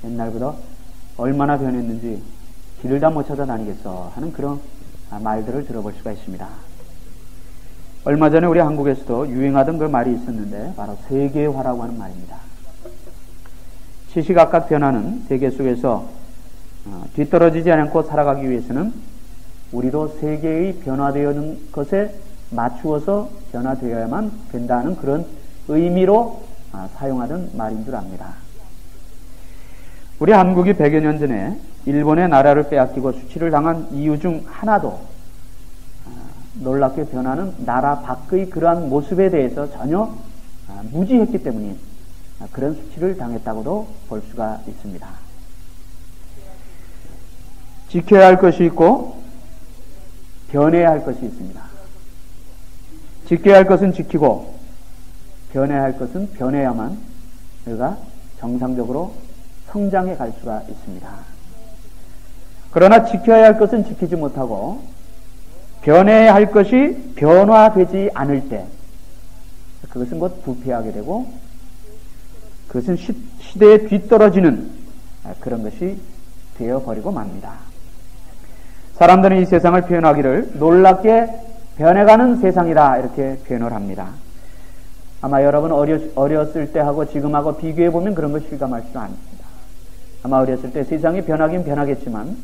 옛날보다 얼마나 변했는지 길을 다 못 찾아다니겠어 하는 그런 말들을 들어볼 수가 있습니다. 얼마 전에 우리 한국에서도 유행하던 그 말이 있었는데 바로 세계화라고 하는 말입니다. 시시각각 변하는 세계 속에서 뒤떨어지지 않고 살아가기 위해서는 우리도 세계의 변화되는 것에 맞추어서 변화되어야만 된다는 그런 의미로 사용하던 말인 줄 압니다. 우리 한국이 100여 년 전에 일본의 나라를 빼앗기고 수치를 당한 이유 중 하나도 놀랍게 변하는 나라 밖의 그러한 모습에 대해서 전혀 무지했기 때문에 그런 수치를 당했다고도 볼 수가 있습니다. 지켜야 할 것이 있고 변해야 할 것이 있습니다. 지켜야 할 것은 지키고 변해야 할 것은 변해야만 우리가 정상적으로 성장해 갈 수가 있습니다. 그러나 지켜야 할 것은 지키지 못하고 변해야 할 것이 변화되지 않을 때 그것은 곧 부패하게 되고 그것은 시대에 뒤떨어지는 그런 것이 되어버리고 맙니다. 사람들은 이 세상을 표현하기를 놀랍게 변해가는 세상이다 이렇게 표현을 합니다. 아마 여러분 어렸을 때하고 지금하고 비교해보면 그런 걸 실감할 수 않습니다. 아마 어렸을 때 세상이 변하긴 변하겠지만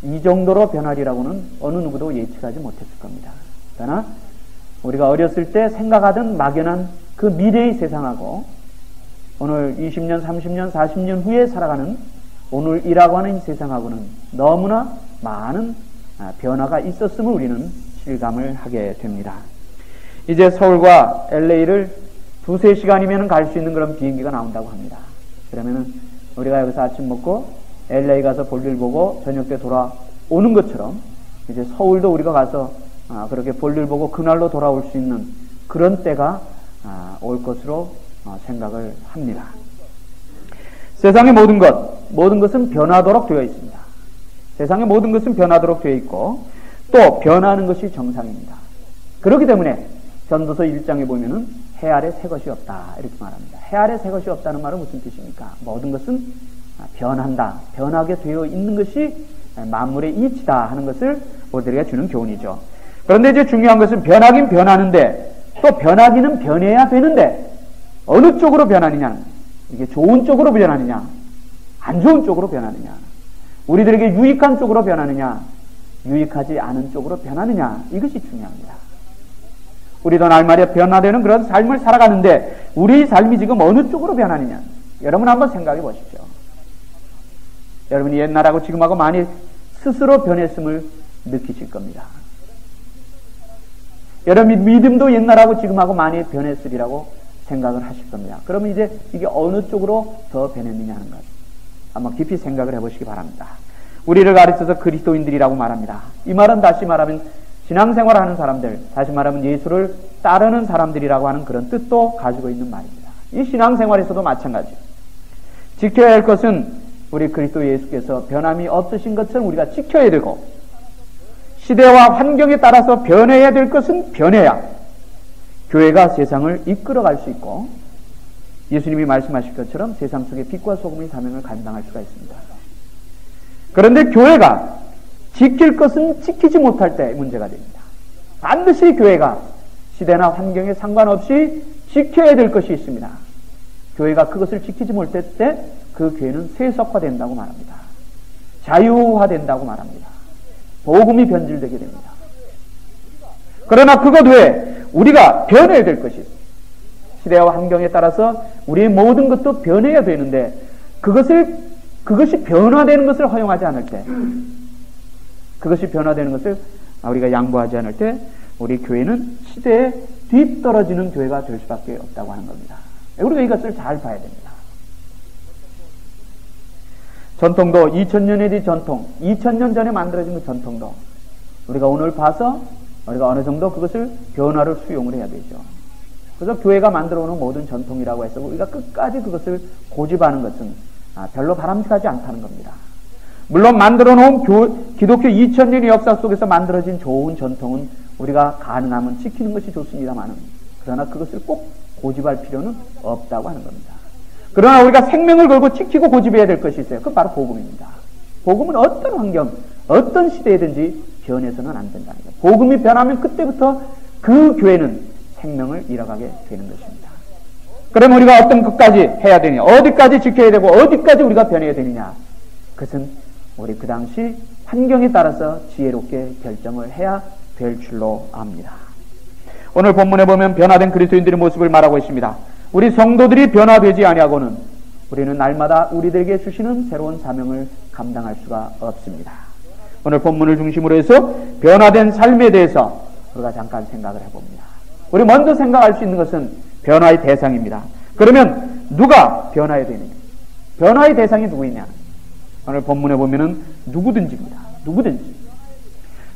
이 정도로 변하리라고는 어느 누구도 예측하지 못했을 겁니다. 그러나 우리가 어렸을 때 생각하던 막연한 그 미래의 세상하고 오늘 20년, 30년, 40년 후에 살아가는 오늘이라고 하는 이 세상하고는 너무나 많은 변화가 있었음을 우리는 실감을 하게 됩니다. 이제 서울과 LA를 2-3시간이면 갈 수 있는 그런 비행기가 나온다고 합니다. 그러면은 우리가 여기서 아침 먹고 LA 가서 볼일 보고 저녁 때 돌아오는 것처럼 이제 서울도 우리가 가서 그렇게 볼일 보고 그날로 돌아올 수 있는 그런 때가 올 것으로 생각을 합니다. 세상의 모든 것은 변하도록 되어 있습니다. 세상의 모든 것은 변하도록 되어 있고 또 변하는 것이 정상입니다. 그렇기 때문에 전도서 1장에 보면은 해 아래 새 것이 없다 이렇게 말합니다. 해 아래 새 것이 없다는 말은 무슨 뜻입니까? 모든 것은 변한다, 변하게 되어 있는 것이 만물의 이치다 하는 것을 우리들에게 주는 교훈이죠. 그런데 이제 중요한 것은 변하긴 변하는데 또 변하기는 변해야 되는데 어느 쪽으로 변하느냐, 이게 좋은 쪽으로 변하느냐 안 좋은 쪽으로 변하느냐, 우리들에게 유익한 쪽으로 변하느냐 유익하지 않은 쪽으로 변하느냐, 이것이 중요합니다. 우리도 날마다 변화되는 그런 삶을 살아가는데 우리 삶이 지금 어느 쪽으로 변하느냐, 여러분 한번 생각해 보십시오. 여러분이 옛날하고 지금하고 많이 스스로 변했음을 느끼실 겁니다. 여러분 믿음도 옛날하고 지금하고 많이 변했으리라고 생각을 하실 겁니다. 그러면 이제 이게 어느 쪽으로 더 변했느냐 하는 것 한번 깊이 생각을 해보시기 바랍니다. 우리를 가르쳐서 그리스도인들이라고 말합니다. 이 말은 다시 말하면 신앙생활을 하는 사람들, 다시 말하면 예수를 따르는 사람들이라고 하는 그런 뜻도 가지고 있는 말입니다. 이 신앙생활에서도 마찬가지예요. 지켜야 할 것은 우리 그리스도 예수께서 변함이 없으신 것처럼 우리가 지켜야 되고, 시대와 환경에 따라서 변해야 될 것은 변해야 교회가 세상을 이끌어갈 수 있고 예수님이 말씀하실 것처럼 세상 속에 빛과 소금의 사명을 감당할 수가 있습니다. 그런데 교회가 지킬 것은 지키지 못할 때 문제가 됩니다. 반드시 교회가 시대나 환경에 상관없이 지켜야 될 것이 있습니다. 교회가 그것을 지키지 못할 때 그 교회는 세속화된다고 말합니다. 자유화된다고 말합니다. 복음이 변질되게 됩니다. 그러나 그것 외에 우리가 변해야 될 것이 있습니다. 시대와 환경에 따라서 우리의 모든 것도 변해야 되는데 그것이 변화되는 것을 허용하지 않을 때, 그것이 변화되는 것을 우리가 양보하지 않을 때 우리 교회는 시대에 뒤떨어지는 교회가 될 수밖에 없다고 하는 겁니다. 우리가 이것을 잘 봐야 됩니다. 전통도 2000년의 뒤 전통, 2000년 전에 만들어진 그 전통도 우리가 오늘 봐서 우리가 어느 정도 그것을 변화를 수용을 해야 되죠. 그래서 교회가 만들어오는 모든 전통이라고 해서 우리가 끝까지 그것을 고집하는 것은 별로 바람직하지 않다는 겁니다. 물론 만들어놓은 기독교 2000년의 역사 속에서 만들어진 좋은 전통은 우리가 가능하면 지키는 것이 좋습니다만, 그러나 그것을 꼭 고집할 필요는 없다고 하는 겁니다. 그러나 우리가 생명을 걸고 지키고 고집해야 될 것이 있어요. 그건 바로 복음입니다. 복음은 어떤 환경, 어떤 시대에든지 변해서는 안 된다는 거예요. 복음이 변하면 그때부터 그 교회는 생명을 잃어가게 되는 것입니다. 그럼 우리가 어떤 것까지 해야 되느냐, 어디까지 지켜야 되고 어디까지 우리가 변해야 되느냐, 그것은 우리 그 당시 환경에 따라서 지혜롭게 결정을 해야 될 줄로 압니다. 오늘 본문에 보면 변화된 그리스도인들의 모습을 말하고 있습니다. 우리 성도들이 변화되지 아니하고는 우리는 날마다 우리들에게 주시는 새로운 사명을 감당할 수가 없습니다. 오늘 본문을 중심으로 해서 변화된 삶에 대해서 우리가 잠깐 생각을 해봅니다. 우리 먼저 생각할 수 있는 것은 변화의 대상입니다. 그러면 누가 변화해야 되느냐? 변화의 대상이 누구이냐? 오늘 본문에 보면은 누구든지입니다. 누구든지.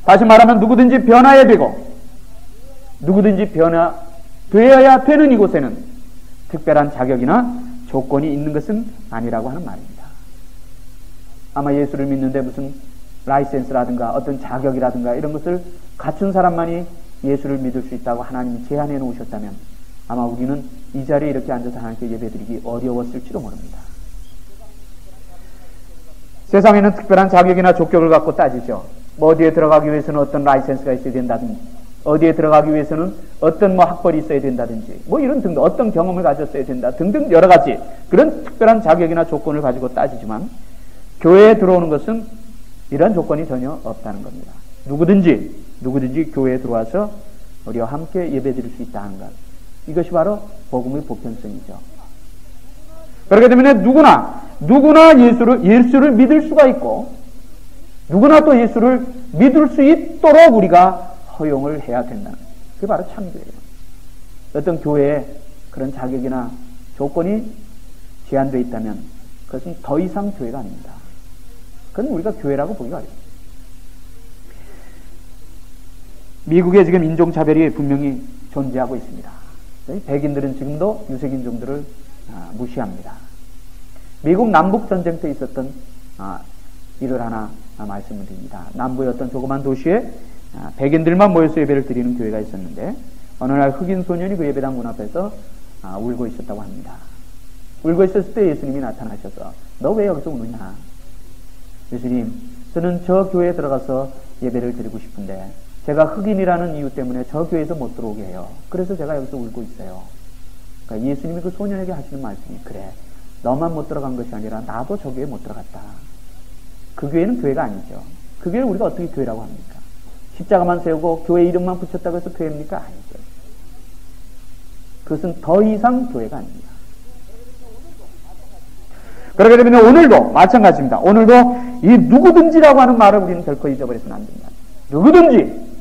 다시 말하면 누구든지 변화해야 되고 누구든지 변화되어야 되는 이곳에는 특별한 자격이나 조건이 있는 것은 아니라고 하는 말입니다. 아마 예수를 믿는데 무슨 라이센스라든가 어떤 자격이라든가 이런 것을 갖춘 사람만이 예수를 믿을 수 있다고 하나님이 제한해 놓으셨다면 아마 우리는 이 자리에 이렇게 앉아서 하나님께 예배드리기 어려웠을지도 모릅니다. 세상에는 특별한 자격이나 조건을 갖고 따지죠. 뭐 어디에 들어가기 위해서는 어떤 라이센스가 있어야 된다든지, 어디에 들어가기 위해서는 어떤 학벌이 있어야 된다든지, 이런 등등 어떤 경험을 가졌어야 된다 등등 여러 가지 그런 특별한 자격이나 조건을 가지고 따지지만 교회에 들어오는 것은 이런 조건이 전혀 없다는 겁니다. 누구든지 교회에 들어와서 우리와 함께 예배드릴 수 있다는 것, 이것이 바로 복음의 보편성이죠. 그렇기 때문에 누구나 예수를 믿을 수가 있고 누구나 또 예수를 믿을 수 있도록 우리가 허용을 해야 된다는, 그게 바로 참교회예요. 어떤 교회에 그런 자격이나 조건이 제한되어 있다면 그것은 더 이상 교회가 아닙니다. 그건 우리가 교회라고 보기가 어렵습니다. 미국에 지금 인종차별이 분명히 존재하고 있습니다. 백인들은 지금도 유색인종들을 무시합니다. 미국 남북전쟁 때 있었던 일을 하나 말씀을 드립니다. 남부의 어떤 조그만 도시에 백인들만 모여서 예배를 드리는 교회가 있었는데 어느 날 흑인 소년이 그 예배당 문 앞에서 울고 있었다고 합니다. 울고 있었을 때 예수님이 나타나셔서 너 왜 여기서 우느냐? 예수님, 저는 저 교회에 들어가서 예배를 드리고 싶은데 제가 흑인이라는 이유 때문에 저 교회에서 못 들어오게 해요. 그래서 제가 여기서 울고 있어요. 그러니까 예수님이 그 소년에게 하시는 말씀이, 그래, 너만 못 들어간 것이 아니라 나도 저 교회에 못 들어갔다. 그 교회는 교회가 아니죠. 그 교회를 우리가 어떻게 교회라고 합니까? 십자가만 세우고 교회 이름만 붙였다고 해서 교회입니까? 아니죠. 그것은 더 이상 교회가 아닙니다. 그렇게 되면 오늘도 마찬가지입니다. 오늘도 이 누구든지라고 하는 말을 우리는 결코 잊어버려서는 안 됩니다. 누구든지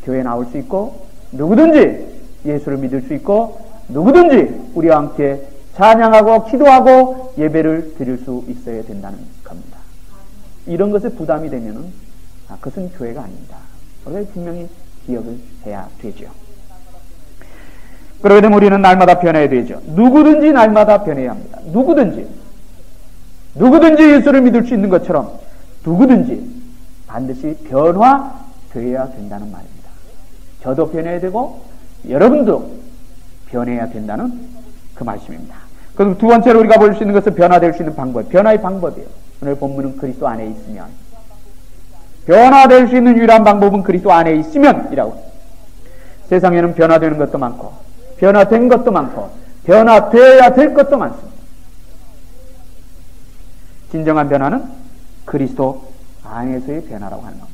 교회에 나올 수 있고 누구든지 예수를 믿을 수 있고 누구든지 우리와 함께 찬양하고 기도하고 예배를 드릴 수 있어야 된다는 겁니다. 이런 것에 부담이 되면은 그것은 교회가 아닙니다. 우리가 분명히 기억을 해야 되죠. 그러게 되면 우리는 날마다 변해야 되죠. 누구든지 날마다 변해야 합니다. 누구든지 예수를 믿을 수 있는 것처럼 누구든지 반드시 변화되어야 된다는 말입니다. 저도 변해야 되고 여러분도 변해야 된다는 그 말씀입니다. 그리고 두 번째로 우리가 볼 수 있는 것은 변화될 수 있는 방법, 변화의 방법이에요. 오늘 본문은 그리스도 안에 있으면, 변화될 수 있는 유일한 방법은 그리스도 안에 있으면이라고. 세상에는 변화되는 것도 많고 변화된 것도 많고 변화되어야 될 것도 많습니다. 진정한 변화는 그리스도 안에서의 변화라고 하는 겁니다.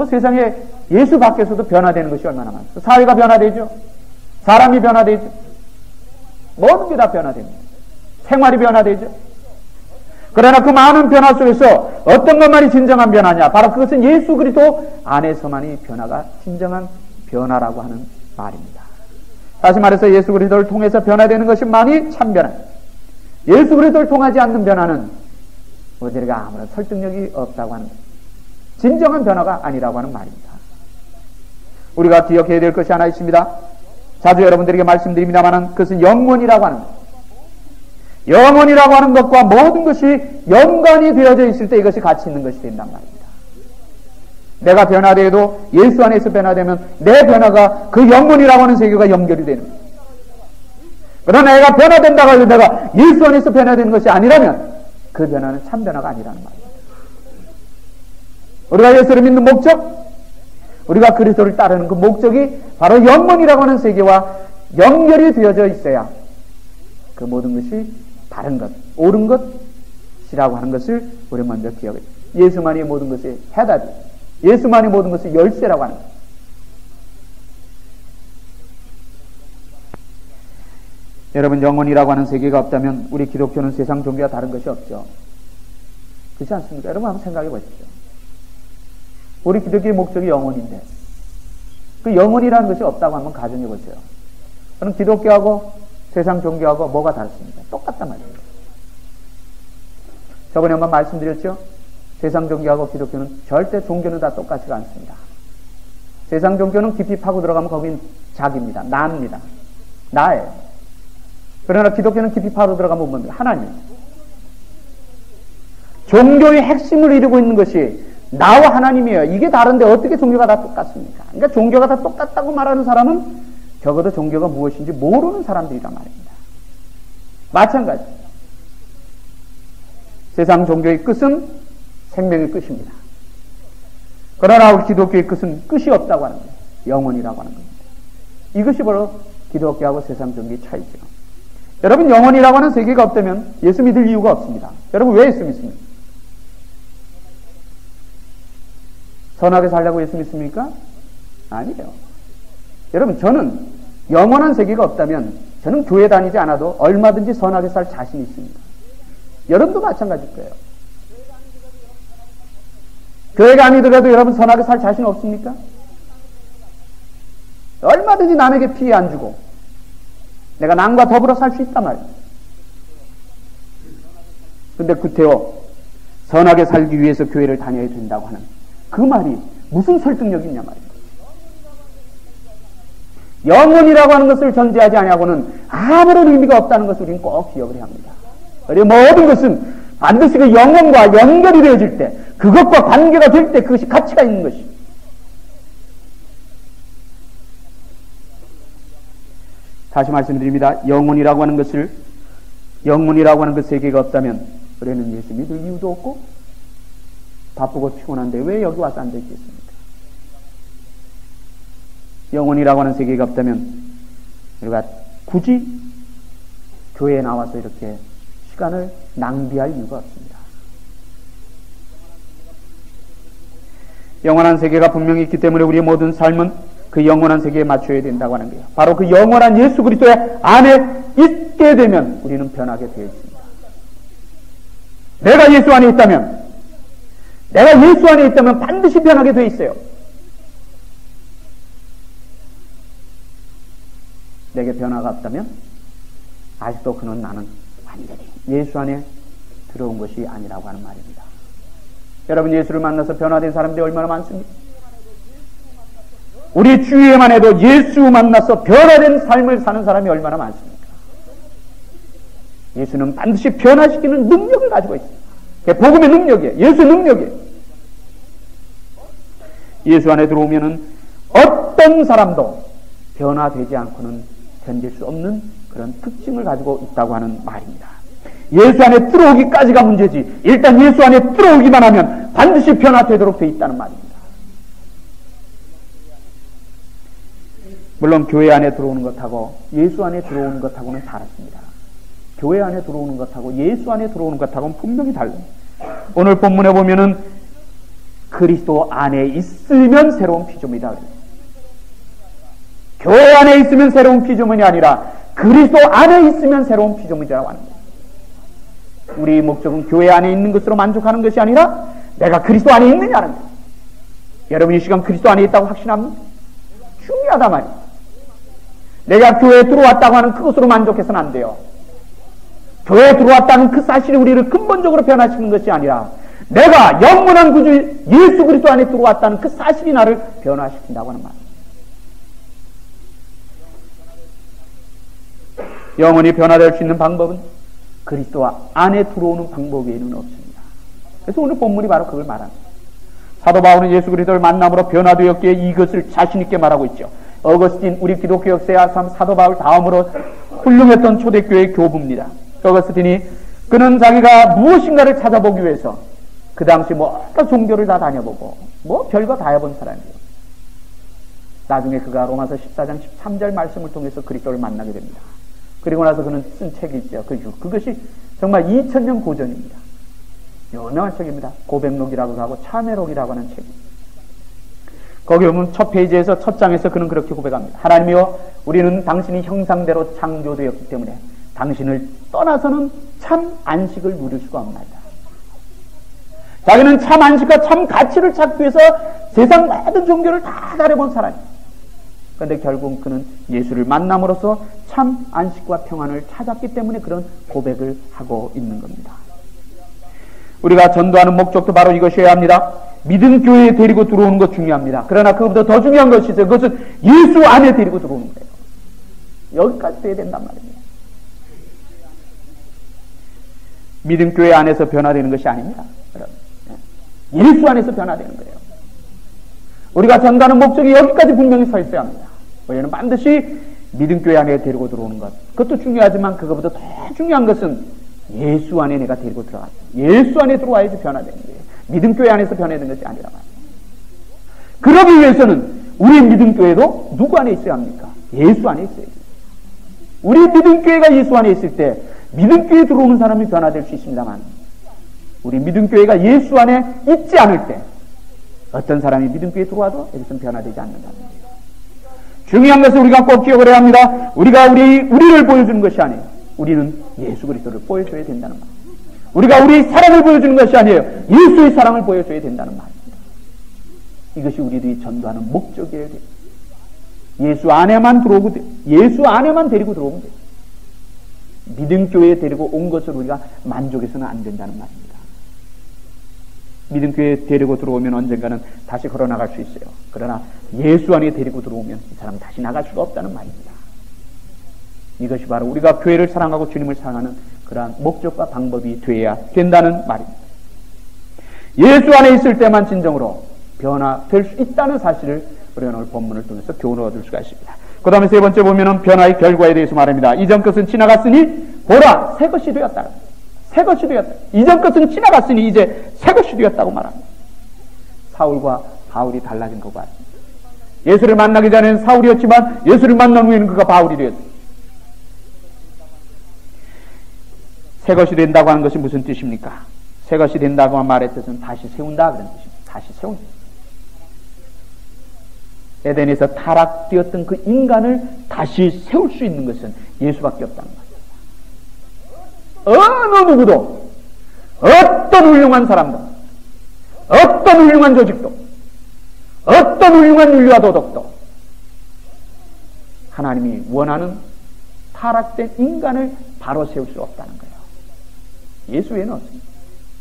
세상에 예수 밖에서도 변화되는 것이 얼마나 많습니까? 사회가 변화되죠. 사람이 변화되죠. 모든 게 다 변화됩니다. 생활이 변화되죠. 그러나 그 많은 변화 속에서 어떤 것만이 진정한 변화냐? 바로 그것은 예수 그리스도 안에서만이 변화가 진정한 변화라고 하는 말입니다. 다시 말해서 예수 그리스도를 통해서 변화되는 것만이 참 변화. 예수 그리스도를 통하지 않는 변화는 우리가 아무런 설득력이 없다고 하는, 진정한 변화가 아니라고 하는 말입니다. 우리가 기억해야 될 것이 하나 있습니다. 자주 여러분들에게 말씀드립니다만 그것은 영혼이라고 하는 것. 영혼이라고 하는 것과 모든 것이 연관이 되어져 있을 때 이것이 가치 있는 것이 된단 말입니다. 내가 변화되어도 예수 안에서 변화되면 내 변화가 그 영혼이라고 하는 세계가 연결이 되는 거예요. 그러나 내가 변화된다고 해서 내가 예수 안에서 변화되는 것이 아니라면 그 변화는 참 변화가 아니라는 말입니다. 우리가 예수를 믿는 목적, 우리가 그리스도를 따르는 그 목적이 바로 영혼이라고 하는 세계와 연결이 되어져 있어야 그 모든 것이 바른 것, 옳은 것이라고 하는 것을 우리 먼저 기억해야 됩니다. 예수만이 모든 것의 해답이, 예수만이 모든 것의 열쇠라고 하는 것. 여러분, 영혼이라고 하는 세계가 없다면 우리 기독교는 세상 종교와 다른 것이 없죠. 그렇지 않습니까? 여러분 한번 생각해 보십시오. 우리 기독교의 목적이 영혼인데 그 영혼이라는 것이 없다고 한번 가정해 보세요. 그럼 기독교하고 세상 종교하고 뭐가 다릅니까? 똑같단 말입니다. 저번에 한번 말씀드렸죠? 세상 종교하고 기독교는 절대 종교는 다 똑같지가 않습니다. 세상 종교는 깊이 파고 들어가면 거긴 자기입니다. 나입니다. 나예요. 그러나 기독교는 깊이 파고 들어가면 뭡니까? 하나님. 종교의 핵심을 이루고 있는 것이 나와 하나님이에요. 이게 다른데 어떻게 종교가 다 똑같습니까? 그러니까 종교가 다 똑같다고 말하는 사람은 적어도 종교가 무엇인지 모르는 사람들이란 말입니다. 마찬가지. 세상 종교의 끝은 생명의 끝입니다. 그러나 우리 기독교의 끝은 끝이 없다고 하는 거예요. 영혼이라고 하는 겁니다. 이것이 바로 기독교하고 세상 종교의 차이죠. 여러분, 영혼이라고 하는 세계가 없다면 예수 믿을 이유가 없습니다. 여러분, 왜 예수 믿습니까? 선하게 살려고 예수 믿습니까? 아니에요. 여러분, 저는 영원한 세계가 없다면 저는 교회 다니지 않아도 얼마든지 선하게 살 자신이 있습니다. 여러분도 마찬가지일 거예요. 교회가 아니더라도 여러분 선하게 살 자신 없습니까? 얼마든지 남에게 피해 안 주고 내가 남과 더불어 살 수 있단 말이에요. 근데 구태여 선하게 살기 위해서 교회를 다녀야 된다고 하는 그 말이 무슨 설득력이 있냐 말이에요. 영혼이라고 하는 것을 전제하지 아니하고는 아무런 의미가 없다는 것을 우리는 꼭 기억을 해야 합니다. 그리고 모든 것은 반드시 그 영혼과 연결이 되어질 때, 그것과 관계가 될 때 그것이 가치가 있는 것이. 다시 말씀드립니다. 영혼이라고 하는 그 세계가 없다면 우리는 예수 믿을 이유도 없고 바쁘고 피곤한데 왜 여기 와서 앉아있겠습니까? 영혼이라고 하는 세계가 없다면 우리가 굳이 교회에 나와서 이렇게 시간을 낭비할 이유가 없습니다. 영원한 세계가 분명히 있기 때문에 우리의 모든 삶은 그 영원한 세계에 맞춰야 된다고 하는 거예요. 바로 그 영원한 예수 그리스도의 안에 있게 되면 우리는 변하게 되어 있습니다. 내가 예수 안에 있다면 반드시 변하게 되어 있어요. 내게 변화가 없다면 아직도 그는 나는 완전히 예수 안에 들어온 것이 아니라고 하는 말입니다. 여러분, 예수를 만나서 변화된 사람들이 얼마나 많습니까? 우리 주위에만 해도 예수 만나서 변화된 삶을 사는 사람이 얼마나 많습니까? 예수는 반드시 변화시키는 능력을 가지고 있습니다. 그게 복음의 능력이에요. 예수의 능력이에요. 예수 안에 들어오면은 어떤 사람도 변화되지 않고는 견딜 수 없는 그런 특징을 가지고 있다고 하는 말입니다. 예수 안에 들어오기까지가 문제지, 일단 예수 안에 들어오기만 하면 반드시 변화되도록 되어 있다는 말입니다. 물론 교회 안에 들어오는 것하고 예수 안에 들어오는 것하고는 다릅니다. 교회 안에 들어오는 것하고 예수 안에 들어오는 것하고는 분명히 달라요. 오늘 본문에 보면은 그리스도 안에 있으면 새로운 피조물이다. 교회 안에 있으면 새로운 피조물이 아니라 그리스도 안에 있으면 새로운 피조물이라고 하는 거예요. 우리의 목적은 교회 안에 있는 것으로 만족하는 것이 아니라 내가 그리스도 안에 있느냐는 거예요. 여러분, 이 시간 그리스도 안에 있다고 확신합니까? 중요하단 말이에요. 내가 교회에 들어왔다고 하는 그것으로 만족해서는 안 돼요. 교회에 들어왔다는 그 사실이 우리를 근본적으로 변화시키는 것이 아니라 내가 영원한 구주 예수 그리스도 안에 들어왔다는 그 사실이 나를 변화시킨다고 하는 말이에요. 영혼이 변화될 수 있는 방법은 그리스도와 안에 들어오는 방법 외에는 없습니다. 그래서 오늘 본문이 바로 그걸 말합니다. 사도 바울은 예수 그리스도를 만남으로 변화되었기에 이것을 자신 있게 말하고 있죠. 어거스틴, 우리 기독교 역사의 사도 바울 다음으로 훌륭했던 초대교회 교부입니다. 어거스틴이 그는 자기가 무엇인가를 찾아보기 위해서 그 당시 모든 종교를 다 다녀보고 별거 다 해본 사람이에요. 나중에 그가 로마서 14장 13절 말씀을 통해서 그리스도를 만나게 됩니다. 그리고 나서 그는 쓴 책이 있죠. 그것이 정말 2000년 고전입니다. 유명한 책입니다. 고백록이라고 하고 참회록이라고 하는 책입니다. 거기 보면 첫 페이지에서 첫 장에서 그는 그렇게 고백합니다. 하나님이여, 우리는 당신이 형상대로 창조되었기 때문에 당신을 떠나서는 참 안식을 누릴 수가 없나이다. 자기는 참 안식과 참 가치를 찾기 위해서 세상 모든 종교를 다 다려본 사람이에요. 그런데 결국 그는 예수를 만남으로써 참 안식과 평안을 찾았기 때문에 그런 고백을 하고 있는 겁니다. 우리가 전도하는 목적도 바로 이것이어야 합니다. 믿음 교회에 데리고 들어오는 것 중요합니다. 그러나 그것보다 더 중요한 것이 있어요. 그것은 예수 안에 데리고 들어오는 거예요. 여기까지 돼야 된단 말입니다. 믿음 교회 안에서 변화되는 것이 아닙니다. 예수 안에서 변화되는 거예요. 우리가 전가하는 목적이 여기까지 분명히 서 있어야 합니다. 우리는 반드시 믿음 교회 안에 데리고 들어오는 것, 그것도 중요하지만 그것보다 더 중요한 것은 예수 안에 내가 데리고 들어가죠. 예수 안에 들어와야지 변화되는 거예요. 믿음 교회 안에서 변화되는 것이 아니라 말이에요. 그러기 위해서는 우리 믿음 교회도 누구 안에 있어야 합니까? 예수 안에 있어야 돼요. 우리 믿음 교회가 예수 안에 있을 때 믿음 교회에 들어오는 사람이 변화될 수 있습니다만, 우리 믿음 교회가 예수 안에 있지 않을 때 어떤 사람이 믿음 교회에 들어와도 여기서는 변화되지 않는다는 거예요. 중요한 것은 우리가 꼭 기억을 해야 합니다. 우리가 우리를 보여주는 것이 아니에요. 우리는 예수 그리스도를 보여줘야 된다는 말입니다. 우리가 우리 사랑을 보여주는 것이 아니에요. 예수의 사랑을 보여줘야 된다는 말입니다. 이것이 우리들이 전도하는 목적이어야 돼요. 예수 안에만 들어오고 돼요. 예수 안에만 데리고 들어오면 돼요. 믿음 교회에 데리고 온 것을 우리가 만족해서는 안 된다는 말입니다. 믿음 교회에 데리고 들어오면 언젠가는 다시 걸어 나갈 수 있어요. 그러나 예수 안에 데리고 들어오면 이 사람은 다시 나갈 수가 없다는 말입니다. 이것이 바로 우리가 교회를 사랑하고 주님을 사랑하는 그러한 목적과 방법이 되어야 된다는 말입니다. 예수 안에 있을 때만 진정으로 변화될 수 있다는 사실을 우리가 오늘 본문을 통해서 교훈을 얻을 수가 있습니다. 그 다음에 세 번째 보면은 변화의 결과에 대해서 말합니다. 이전 것은 지나갔으니 보라 새 것이 되었다. 새 것이 되었다. 이전 것은 지나갔으니 이제 새 것이 되었다고 말합니다. 사울과 바울이 달라진 것 같습니다. 예수를 만나기 전에는 사울이었지만 예수를 만난 후에는 그가 바울이 되었습니다. 새 것이 된다고 하는 것이 무슨 뜻입니까? 새 것이 된다고 한 말의 뜻은 다시 세운다 그런 뜻입니다. 다시 세운다. 에덴에서 타락되었던 그 인간을 다시 세울 수 있는 것은 예수밖에 없다는 거예요. 어느 누구도, 어떤 훌륭한 사람도, 어떤 훌륭한 조직도, 어떤 훌륭한 윤리와 도덕도 하나님이 원하는 타락된 인간을 바로 세울 수 없다는 거예요. 예수 외에는 없습니다.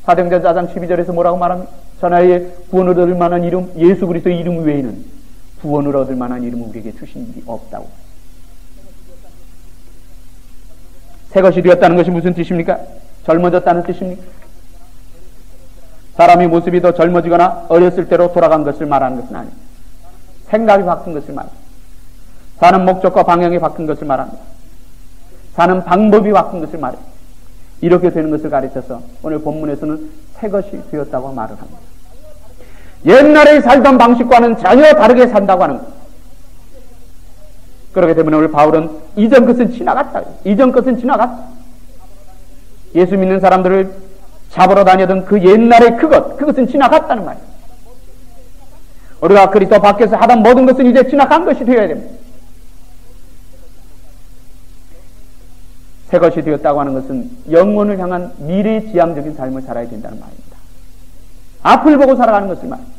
사도행전 4장 12절에서 뭐라고 말합니까? 천하에 구원을 얻을 만한 이름, 예수 그리스도의 이름 외에는 구원을 얻을 만한 이름을 우리에게 주신 일이 없다고. 새 것이 되었다는 것이 무슨 뜻입니까? 젊어졌다는 뜻입니까? 사람의 모습이 더 젊어지거나 어렸을 때로 돌아간 것을 말하는 것은 아닙니다. 생각이 바뀐 것을 말합니다. 사는 목적과 방향이 바뀐 것을 말합니다. 사는 방법이 바뀐 것을 말합니다. 이렇게 되는 것을 가르쳐서 오늘 본문에서는 새 것이 되었다고 말을 합니다. 옛날에 살던 방식과는 전혀 다르게 산다고 하는 것. 그렇기 때문에 오늘 바울은 이전 것은 지나갔다. 이전 것은 지나갔다. 예수 믿는 사람들을 잡으러 다니던 그 옛날의 그것은 지나갔다는 말이에요. 우리가 그리스도 밖에서 하던 모든 것은 이제 지나간 것이 되어야 됩니다. 새 것이 되었다고 하는 것은 영혼을 향한 미래지향적인 삶을 살아야 된다는 말입니다. 앞을 보고 살아가는 것을 말입니다.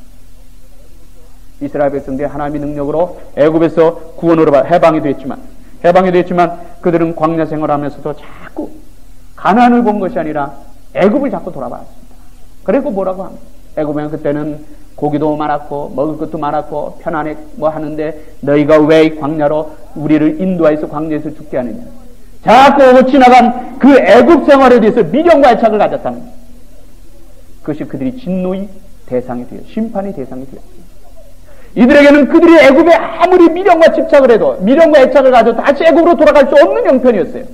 이스라엘 백성들의 하나님의 능력으로 애굽에서 구원으로 해방이 됐지만 그들은 광야 생활하면서도 자꾸 가나안을 본 것이 아니라 애굽을 자꾸 돌아봤습니다. 그리고 뭐라고 합니다. 애굽에는 그때는 고기도 많았고 먹을 것도 많았고 편안해 하는데 너희가 왜 광야로 우리를 인도하여서 광야에서 죽게 하느냐. 자꾸 오고 지나간 그 애굽 생활에 대해서 미련과 애착을 가졌다는 거예요. 그것이 그들이 진노의 대상이 되어 심판의 대상이 되었습니다. 이들에게는 그들이 애굽에 아무리 미련과 집착을 해도, 미련과 애착을 가져도 다시 애굽으로 돌아갈 수 없는 형편이었어요.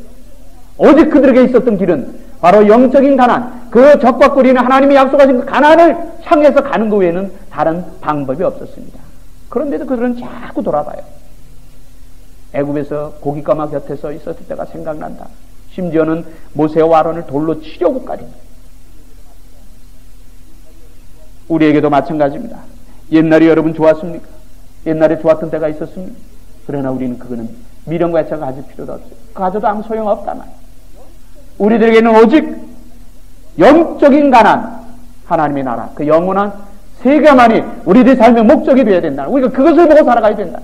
오직 그들에게 있었던 길은 바로 영적인 가나안, 그 적과 꿀이는 하나님이 약속하신 그 가나안을 향해서 가는 것 외에는 다른 방법이 없었습니다. 그런데도 그들은 자꾸 돌아봐요. 애굽에서 고깃가마 곁에서 있었을 때가 생각난다. 심지어는 모세와 아론을 돌로 치려고까지. 우리에게도 마찬가지입니다. 옛날에 여러분 좋았습니까? 옛날에 좋았던 때가 있었습니까? 그러나 우리는 그거는 미련과 애착을 가질 필요도 없어요. 가져도 아무 소용없단 말이에요. 우리들에게는 오직 영적인 가나안, 하나님의 나라, 그 영원한 세계만이 우리들의 삶의 목적이 되어야 된다. 우리가 그것을 보고 살아가야 된다.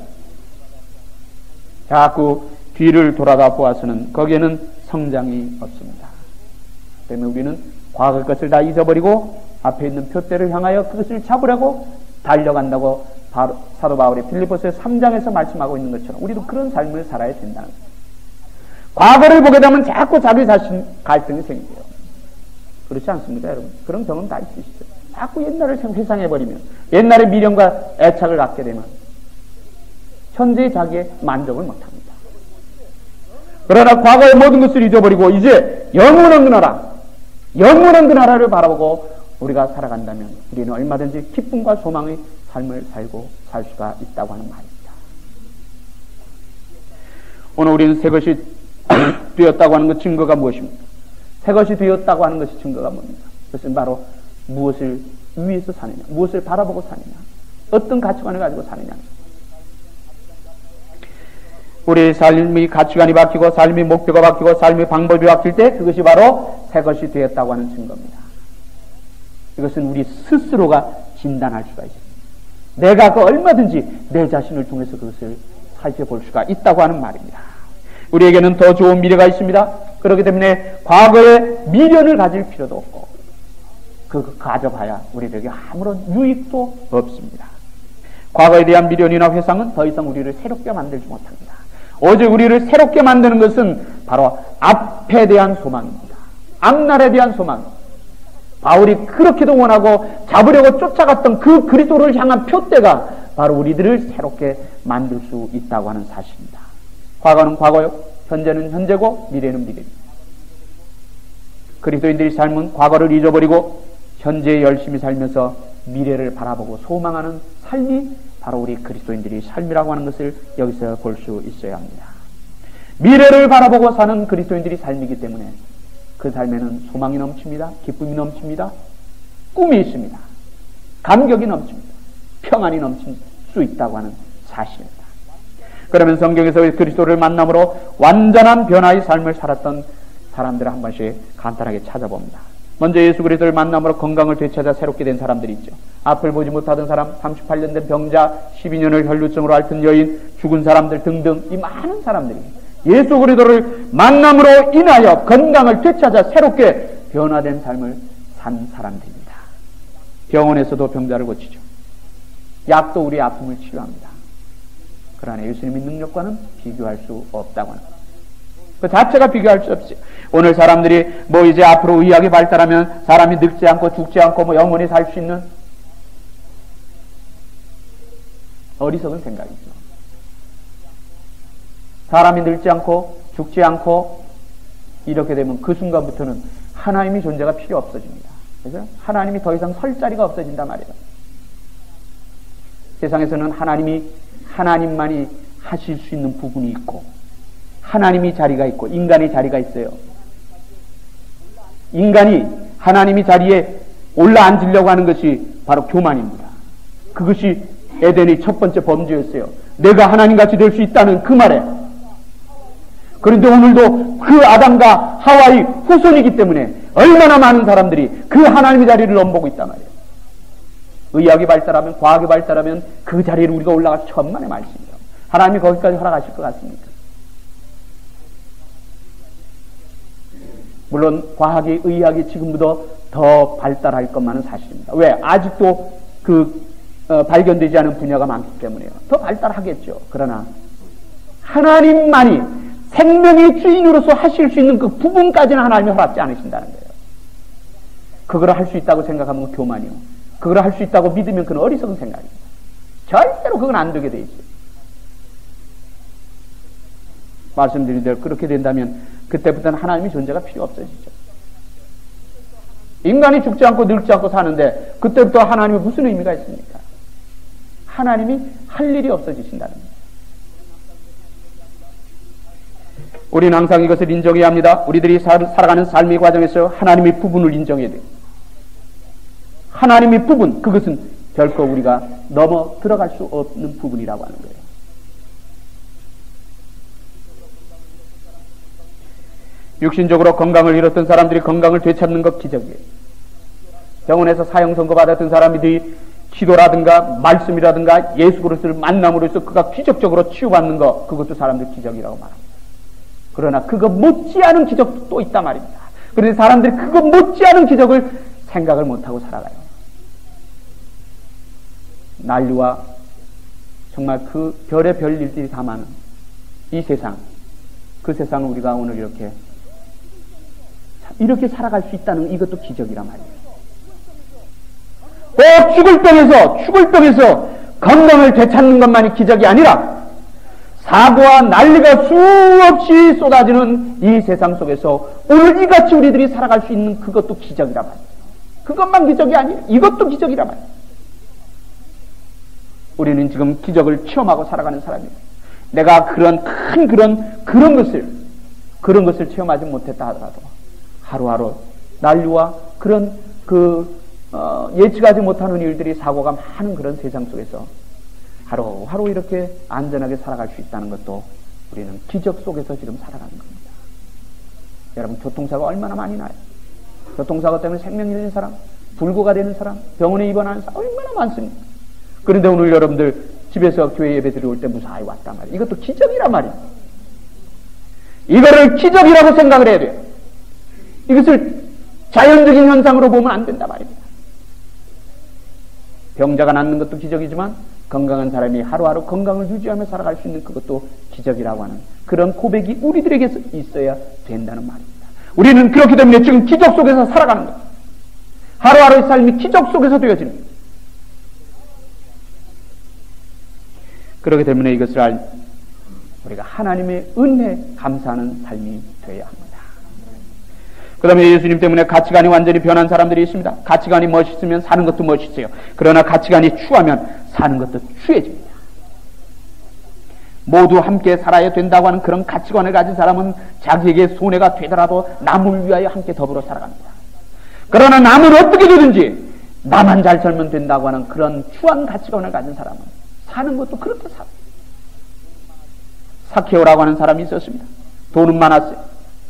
자꾸 뒤를 돌아가 보아서는 거기에는 성장이 없습니다. 때문에 우리는 과거 것을 다 잊어버리고 앞에 있는 표대를 향하여 그것을 잡으려고 달려간다고 사도 바울이 빌립보서 3장에서 말씀하고 있는 것처럼 우리도 그런 삶을 살아야 된다는 거예요. 과거를 보게 되면 자꾸 자기 자신 갈등이 생겨요. 그렇지 않습니까, 여러분? 그런 경험 다 있으시죠? 자꾸 옛날을 회상해버리면, 옛날의 미련과 애착을 갖게 되면 현재의 자기의 만족을 못합니다. 그러나 과거의 모든 것을 잊어버리고 이제 영원한 그 나라, 영원한 그 나라를 바라보고 우리가 살아간다면 우리는 얼마든지 기쁨과 소망의 삶을 살고 살 수가 있다고 하는 말입니다. 오늘 우리는 새 것이 되었다고 하는 것 증거가 무엇입니까? 새 것이 되었다고 하는 것이 증거가 뭡니까? 그것은 바로 무엇을 위해서 사느냐, 무엇을 바라보고 사느냐, 어떤 가치관을 가지고 사느냐. 우리의 삶의 가치관이 바뀌고 삶의 목표가 바뀌고 삶의 방법이 바뀔 때 그것이 바로 새 것이 되었다고 하는 증거입니다. 이것은 우리 스스로가 진단할 수가 있습니다. 내가 그 얼마든지 내 자신을 통해서 그것을 살펴볼 수가 있다고 하는 말입니다. 우리에게는 더 좋은 미래가 있습니다. 그렇기 때문에 과거에 미련을 가질 필요도 없고 그거 가져봐야 우리에게 아무런 유익도 없습니다. 과거에 대한 미련이나 회상은 더 이상 우리를 새롭게 만들지 못합니다. 오직 우리를 새롭게 만드는 것은 바로 앞에 대한 소망입니다. 앞날에 대한 소망. 바울이 그렇게도 원하고 잡으려고 쫓아갔던 그 그리스도를 향한 표대가 바로 우리들을 새롭게 만들 수 있다고 하는 사실입니다. 과거는 과거요, 현재는 현재고 미래는 미래입니다. 그리스도인들의 삶은 과거를 잊어버리고 현재에 열심히 살면서 미래를 바라보고 소망하는 삶이 바로 우리 그리스도인들의 삶이라고 하는 것을 여기서 볼 수 있어야 합니다. 미래를 바라보고 사는 그리스도인들의 삶이기 때문에 그 삶에는 소망이 넘칩니다. 기쁨이 넘칩니다. 꿈이 있습니다. 감격이 넘칩니다. 평안이 넘칠 수 있다고 하는 사실입니다. 그러면 성경에서 그리스도를 만남으로 완전한 변화의 삶을 살았던 사람들을 한 번씩 간단하게 찾아봅니다. 먼저 예수 그리스도를 만남으로 건강을 되찾아 새롭게 된 사람들이 있죠. 앞을 보지 못하던 사람, 38년 된 병자, 12년을 혈루증으로 앓던 여인, 죽은 사람들 등등 이 많은 사람들이 예수 그리스도를 만남으로 인하여 건강을 되찾아 새롭게 변화된 삶을 산 사람들입니다. 병원에서도 병자를 고치죠. 약도 우리의 아픔을 치료합니다. 그러나 예수님의 능력과는 비교할 수 없다고 합니다. 그 자체가 비교할 수 없어요. 오늘 사람들이 뭐 이제 앞으로 의학이 발달하면 사람이 늙지 않고 죽지 않고 뭐 영원히 살 수 있는 어리석은 생각이죠. 사람이 늙지 않고 죽지 않고 이렇게 되면 그 순간부터는 하나님의 존재가 필요 없어집니다. 그래서 하나님이 더 이상 설 자리가 없어진단 말이에요. 세상에서는 하나님만이 하실 수 있는 부분이 있고 하나님의 자리가 있고 인간의 자리가 있어요. 인간이 하나님의 자리에 올라앉으려고 하는 것이 바로 교만입니다. 그것이 에덴의 첫 번째 범죄였어요. 내가 하나님같이 될 수 있다는 그 말에. 그런데 오늘도 그 아담과 하와의 후손이기 때문에 얼마나 많은 사람들이 그 하나님의 자리를 넘보고 있단 말이에요. 의학이 발달하면, 과학이 발달하면 그 자리에 우리가 올라갈 천만의 말씀이에요. 하나님이 거기까지 허락하실 것 같습니까? 물론 과학이, 의학이 지금보다 더 발달할 것만은 사실입니다. 왜? 아직도 발견되지 않은 분야가 많기 때문에요. 더 발달하겠죠. 그러나 하나님만이 생명의 주인으로서 하실 수 있는 그 부분까지는 하나님이 허락지 않으신다는 거예요. 그걸 할 수 있다고 생각하면 교만이요. 그걸 할 수 있다고 믿으면 그건 어리석은 생각입니다. 절대 절대로 그건 안 되게 돼 있어요. 말씀드린 대로 그렇게 된다면 그때부터는 하나님의 존재가 필요 없어지죠. 인간이 죽지 않고 늙지 않고 사는데 그때부터 하나님이 무슨 의미가 있습니까? 하나님이 할 일이 없어지신다는 거예요. 우리는 항상 이것을 인정해야 합니다. 우리들이 살아가는 삶의 과정에서 하나님의 부분을 인정해야 돼요. 하나님의 부분, 그것은 결코 우리가 넘어 들어갈 수 없는 부분이라고 하는 거예요. 육신적으로 건강을 잃었던 사람들이 건강을 되찾는 것 기적이에요. 병원에서 사형 선고 받았던 사람들이 기도라든가 말씀이라든가 예수 그리스도를 만남으로써 그가 기적적으로 치유받는 것, 그것도 사람들 기적이라고 말합니다. 그러나 그거 못지않은 기적도 또 있단 말입니다. 그런데 사람들이 그거 못지않은 기적을 생각을 못하고 살아가요. 난리와 정말 그 별의 별 일들이 다 많은 이 세상, 그 세상을 우리가 오늘 이렇게 살아갈 수 있다는 이것도 기적이란 말이에요. 꼭 죽을 병에서 건강을 되찾는 것만이 기적이 아니라 사고와 난리가 수없이 쏟아지는 이 세상 속에서 오늘 이같이 우리들이 살아갈 수 있는 그것도 기적이란 말이에요. 그것만 기적이 아니에요. 이것도 기적이란 말이에요. 우리는 지금 기적을 체험하고 살아가는 사람이에요. 내가 그런 것을 체험하지 못했다 하더라도 하루하루 난리와 그런 예측하지 못하는 일들이 사고가 많은 그런 세상 속에서 하루하루 이렇게 안전하게 살아갈 수 있다는 것도 우리는 기적 속에서 지금 살아가는 겁니다. 여러분, 교통사고가 얼마나 많이 나요? 교통사고 때문에 생명 잃는 사람, 불구가 되는 사람, 병원에 입원하는 사람 얼마나 많습니까? 그런데 오늘 여러분들 집에서 교회 예배 들어올 때 무사히 왔단 말이에요. 이것도 기적이란 말이에요. 이거를 기적이라고 생각을 해야 돼요. 이것을 자연적인 현상으로 보면 안 된단 말입니다. 병자가 낫는 것도 기적이지만 건강한 사람이 하루하루 건강을 유지하며 살아갈 수 있는 그것도 기적이라고 하는 그런 고백이 우리들에게 있어야 된다는 말입니다. 우리는 그렇기 때문에 지금 기적 속에서 살아가는 겁니다. 하루하루의 삶이 기적 속에서 되어지는 겁니다. 그렇기 때문에 이것을 우리가 하나님의 은혜에 감사하는 삶이 되어야 합니다. 그 다음에 예수님 때문에 가치관이 완전히 변한 사람들이 있습니다. 가치관이 멋있으면 사는 것도 멋있어요. 그러나 가치관이 추하면 사는 것도 추해집니다. 모두 함께 살아야 된다고 하는 그런 가치관을 가진 사람은 자기에게 손해가 되더라도 남을 위하여 함께 더불어 살아갑니다. 그러나 남은 어떻게 되든지 나만 잘 살면 된다고 하는 그런 추한 가치관을 가진 사람은 사는 것도 그렇게 살아요. 사케오라고 하는 사람이 있었습니다. 돈은 많았어요.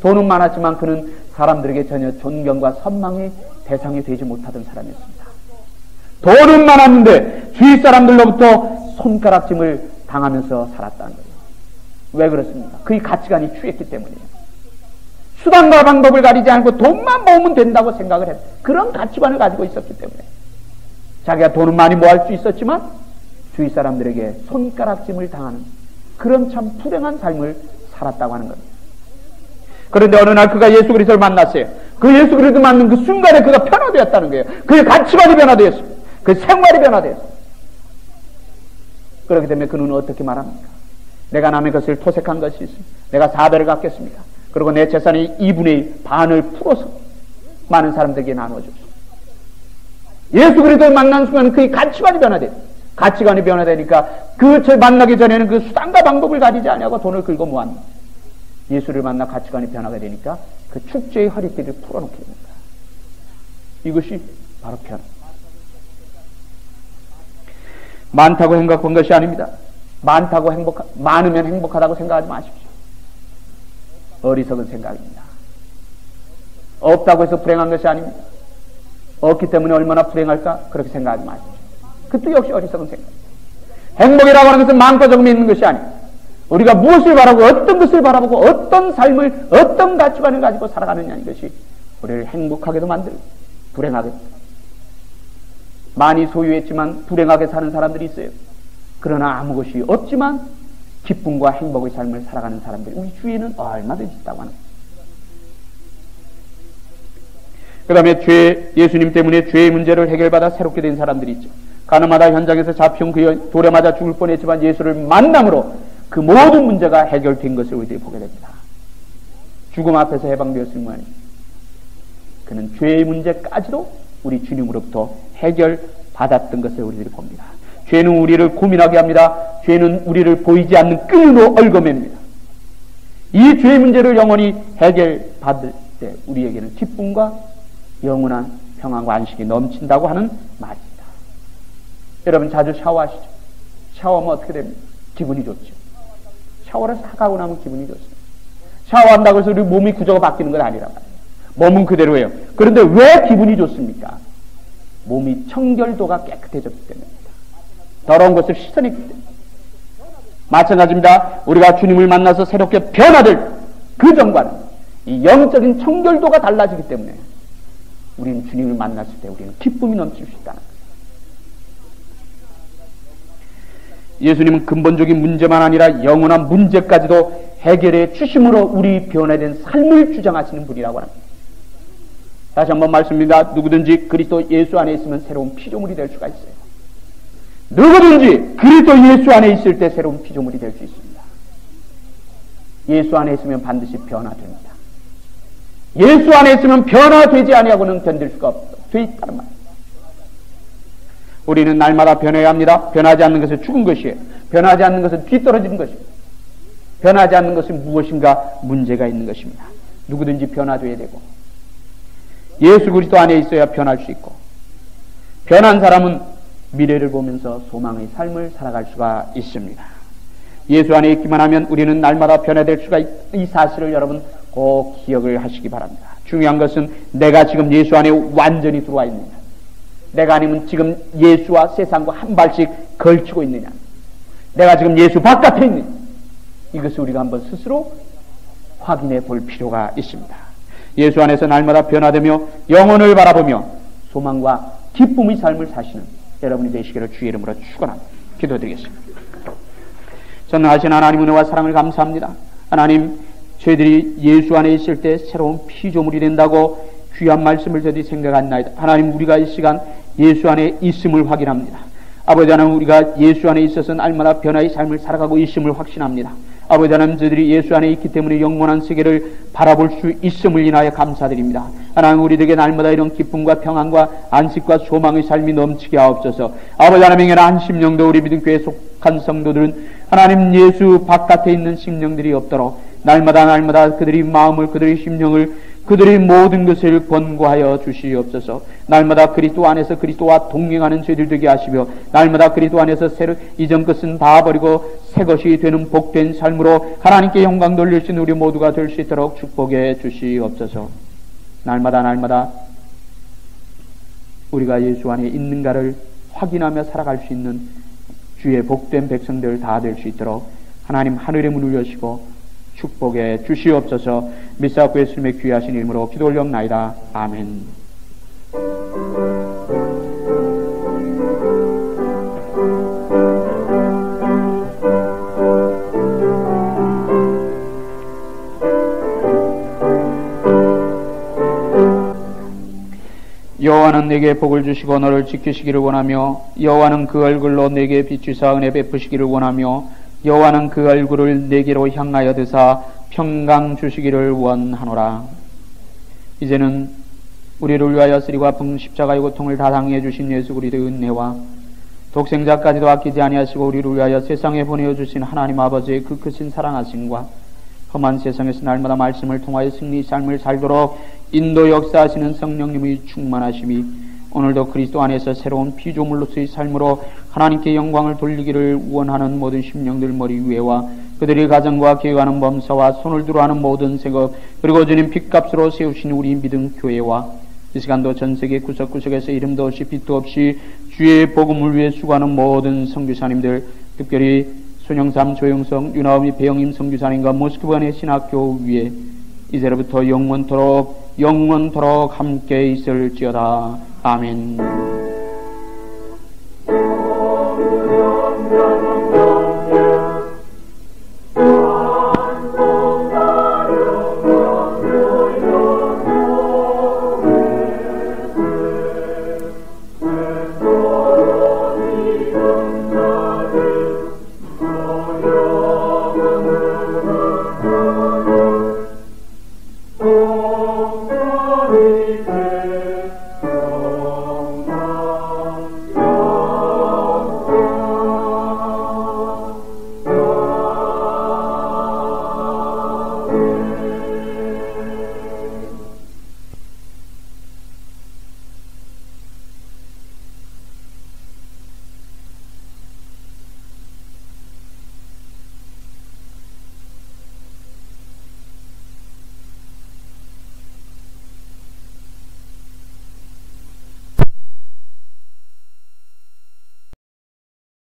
돈은 많았지만 그는 사람들에게 전혀 존경과 선망의 대상이 되지 못하던 사람이었습니다. 돈은 많았는데 주위 사람들로부터 손가락짐을 당하면서 살았다는 거예요. 왜 그렇습니까? 그의 가치관이 추했기 때문이에요. 수단과 방법을 가리지 않고 돈만 모으면 된다고 생각을 했어요. 그런 가치관을 가지고 있었기 때문에 자기가 돈은 많이 모을 수 있었지만 주위 사람들에게 손가락짐을 당하는 그런 참 불행한 삶을 살았다고 하는 겁니다. 그런데 어느 날 그가 예수 그리스도를 만났어요. 그 예수 그리스도를 만난 그 순간에 그가 변화되었다는 거예요. 그의 가치관이 변화되었어요. 그 생활이 변화되었어요. 그렇기 때문에 그는 어떻게 말합니까? 내가 남의 것을 토색한 것이 있습니다. 내가 4배를 갚겠습니다. 그리고 내 재산의 2분의 반을 풀어서 많은 사람들에게 나눠줬습니다. 예수 그리스도를 만난 순간 그의 가치관이 변화돼요. 가치관이 변화되니까 만나기 전에는 그 수단과 방법을 가리지 않냐고 돈을 긁어 모았습니다. 예수를 만나 가치관이 변화가 되니까 그 축제의 허리띠를 풀어놓게 됩니다. 이것이 바로 변화. 많다고 행복한 것이 아닙니다. 많으면 행복하다고 생각하지 마십시오. 어리석은 생각입니다. 없다고 해서 불행한 것이 아닙니다. 없기 때문에 얼마나 불행할까? 그렇게 생각하지 마십시오. 그것도 역시 어리석은 생각입니다. 행복이라고 하는 것은 많고 적음이 있는 것이 아닙니다. 우리가 무엇을 바라고 어떤 것을 바라보고 어떤 삶을 어떤 가치관을 가지고 살아가느냐 이것이 우리를 행복하게도 만들고 불행하게 많이 소유했지만 불행하게 사는 사람들이 있어요. 그러나 아무 것이 없지만 기쁨과 행복의 삶을 살아가는 사람들이 우리 주위에는 얼마든지 있다고 하는 거예요. 그 다음에 예수님 때문에 죄의 문제를 해결받아 새롭게 된 사람들이 있죠. 가늠하다 현장에서 잡혀온 그 돌에 맞아 죽을 뻔했지만 예수를 만남으로 그 모든 문제가 해결된 것을 우리들이 보게 됩니다. 죽음 앞에서 해방되었을만 그는 죄의 문제까지도 우리 주님으로부터 해결받았던 것을 우리들이 봅니다. 죄는 우리를 고민하게 합니다. 죄는 우리를 보이지 않는 끈으로 얽어맵니다. 이 죄의 문제를 영원히 해결받을 때 우리에게는 기쁨과 영원한 평안과 안식이 넘친다고 하는 말입니다. 여러분 자주 샤워하시죠? 샤워하면 어떻게 됩니까? 기분이 좋죠. 샤워를 싹 하고 나면 기분이 좋습니다. 샤워한다고 해서 우리 몸이 구조가 바뀌는 건 아니란 말이에요. 몸은 그대로예요. 그런데 왜 기분이 좋습니까? 몸이 청결도가 깨끗해졌기 때문입니다. 더러운 것을 씻어냈기 때문입니다. 마찬가지입니다. 우리가 주님을 만나서 새롭게 변화될 그 전과는 이 영적인 청결도가 달라지기 때문에 우리는 주님을 만났을 때 우리는 기쁨이 넘칠 수 있다는 거예요. 예수님은 근본적인 문제만 아니라 영원한 문제까지도 해결해 주심으로 우리 변화된 삶을 주장하시는 분이라고 합니다. 다시 한번 말씀드립니다. 누구든지 그리스도 예수 안에 있으면 새로운 피조물이 될 수가 있어요. 누구든지 그리스도 예수 안에 있을 때 새로운 피조물이 될 수 있습니다. 예수 안에 있으면 반드시 변화됩니다. 예수 안에 있으면 변화되지 아니하고는 견딜 수가 없어 있다는 말입니다. 우리는 날마다 변해야 합니다. 변하지 않는 것은 죽은 것이에요. 변하지 않는 것은 뒤떨어지는 것입니다. 변하지 않는 것은 무엇인가 문제가 있는 것입니다. 누구든지 변화돼야 되고 예수 그리스도 안에 있어야 변할 수 있고 변한 사람은 미래를 보면서 소망의 삶을 살아갈 수가 있습니다. 예수 안에 있기만 하면 우리는 날마다 변화될 수가 이 사실을 여러분 꼭 기억을 하시기 바랍니다. 중요한 것은 내가 지금 예수 안에 완전히 들어와 있느냐, 내가 아니면 지금 예수와 세상과 한 발씩 걸치고 있느냐, 내가 지금 예수 바깥에 있느냐, 이것을 우리가 한번 스스로 확인해 볼 필요가 있습니다. 예수 안에서 날마다 변화되며 영혼을 바라보며 소망과 기쁨의 삶을 사시는 여러분이 되시기를 주의 이름으로 축원합니다. 기도드리겠습니다. 전능하신 하나님 은혜와 사랑을 감사합니다. 하나님, 저희들이 예수 안에 있을 때 새로운 피조물이 된다고 귀한 말씀을 저희들이 생각한나이다. 하나님, 우리가 이 시간 예수 안에 있음을 확인합니다. 아버지 하나님, 우리가 예수 안에 있어서 날마다 변화의 삶을 살아가고 있음을 확신합니다. 아버지 하나님, 저희들이 예수 안에 있기 때문에 영원한 세계를 바라볼 수 있음을 인하여 감사드립니다. 하나님, 우리들에게 날마다 이런 기쁨과 평안과 안식과 소망의 삶이 넘치게 하옵소서. 아버지 하나님의 한 심령도 우리 믿음 교회에 속한 성도들은 하나님 예수 바깥에 있는 심령들이 없도록 날마다 그들의 마음을, 그들의 심령을, 그들의 모든 것을 권고하여 주시옵소서. 날마다 그리스도 안에서 그리스도와 동행하는 저희들 되게 하시며 날마다 그리스도 안에서 새로 이전 것은 다 버리고 새 것이 되는 복된 삶으로 하나님께 영광 돌릴 수 있는 우리 모두가 될 수 있도록 축복해 주시옵소서. 날마다 우리가 예수 안에 있는가를 확인하며 살아갈 수 있는 주의 복된 백성들 다 될 수 있도록 하나님 하늘의 문을 여시고 축복해 주시옵소서. 미사고 예수님의 귀하신 이름으로 기도 올려옵나이다. 아멘. 여호와는 내게 복을 주시고 너를 지키시기를 원하며 여호와는 그 얼굴로 내게 비추사 은혜 베푸시기를 원하며 여호와는 그 얼굴을 내게로 향하여 드사 평강 주시기를 원하노라. 이제는 우리를 위하여 쓰리고 아픈 십자가의 고통을 다 당해 주신 예수 그리스도의 은혜와 독생자까지도 아끼지 아니하시고 우리를 위하여 세상에 보내어 주신 하나님 아버지의 그 크신 사랑하심과 험한 세상에서 날마다 말씀을 통하여 승리 삶을 살도록 인도 역사하시는 성령님의 충만하심이 오늘도 그리스도 안에서 새로운 피조물로서의 삶으로 하나님께 영광을 돌리기를 원하는 모든 심령들 머리 위에와 그들의 가정과 기획하는 범사와 손을 들어하는 모든 생업 그리고 주님 핏값으로 세우신 우리 믿음 교회와 이 시간도 전세계 구석구석에서 이름도 없이 빛도 없이 주의 복음을 위해 수고하는 모든 선교사님들, 특별히 손영삼, 조영성, 윤아음이, 배영임 선교사님과 모스크바의 신학교 위에 이제로부터 영원토록 함께 있을지어다. 아멘. 아멘.